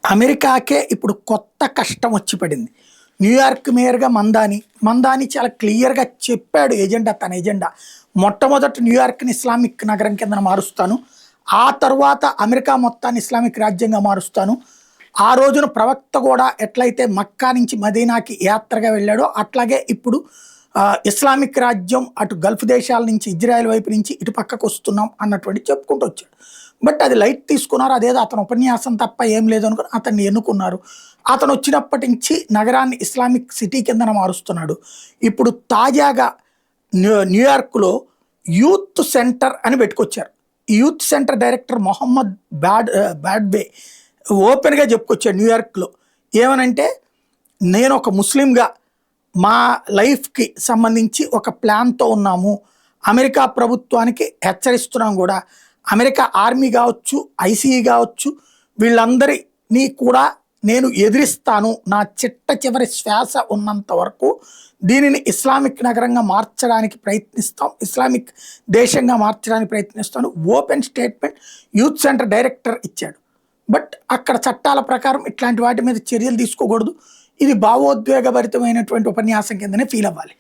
అమెరికాకే ఇప్పుడు కొత్త కష్టం వచ్చి పడింది. న్యూయార్క్ మేయర్‌గా మందాని చాలా క్లియర్‌గా చెప్పాడు ఎజెండా, తన ఎజెండా. మొట్టమొదట న్యూయార్క్‌ని ఇస్లామిక్ నగరం కిందన మారుస్తాను. ఆ తర్వాత అమెరికా మొత్తాన్ని ఇస్లామిక్ రాజ్యంగా మారుస్తాను. ఆ రోజున ప్రవక్త కూడా ఎట్లయితే మక్కా నుంచి మదీనాకి యాత్రగా వెళ్ళాడో అట్లాగే ఇప్పుడు ఇస్లామిక్ రాజ్యం అటు గల్ఫ్ దేశాల నుంచి ఇజ్రాయెల్ వైపు నుంచి ఇటు పక్కకు వస్తున్నాం అన్నటువంటి చెప్పుకుంటూ వచ్చాడు. బట్ అది లైట్ తీసుకున్నారు. అదేదో అతను ఉపన్యాసం తప్ప ఏం లేదు అనుకుని అతన్ని ఎన్నుకున్నారు. అతను వచ్చినప్పటి నుంచి నగరాన్ని ఇస్లామిక్ సిటీ కిందన మారుస్తున్నాడు. ఇప్పుడు తాజాగా న్యూయార్క్లో యూత్ సెంటర్ అని పెట్టుకొచ్చారు. ఈ యూత్ సెంటర్ డైరెక్టర్ మొహమ్మద్ బ్యాడ్వే ఓపెన్గా చెప్పుకొచ్చాడు న్యూయార్క్లో. ఏమనంటే, నేను ఒక ముస్లింగా మా లైఫ్కి సంబంధించి ఒక ప్లాన్తో ఉన్నాము. అమెరికా ప్రభుత్వానికి హెచ్చరిస్తున్నాం కూడా. అమెరికా ఆర్మీ కావచ్చు, ఐసీఈ కావచ్చు, వీళ్ళందరినీ కూడా నేను ఎదిరిస్తాను. నా చిట్ట చివరి శ్వాస ఉన్నంత వరకు దీనిని ఇస్లామిక్ నగరంగా మార్చడానికి ప్రయత్నిస్తాం, ఇస్లామిక్ దేశంగా మార్చడానికి ప్రయత్నిస్తాను. Open statement youth centre director ఇచ్చాడు. బట్ అక్కడ చట్టాల ప్రకారం ఇట్లాంటి వాటి మీద చర్యలు తీసుకోకూడదు. ఇది భావోద్వేగభరితమైనటువంటి ఉపన్యాసం కిందనే ఫీల్ అవ్వాలి.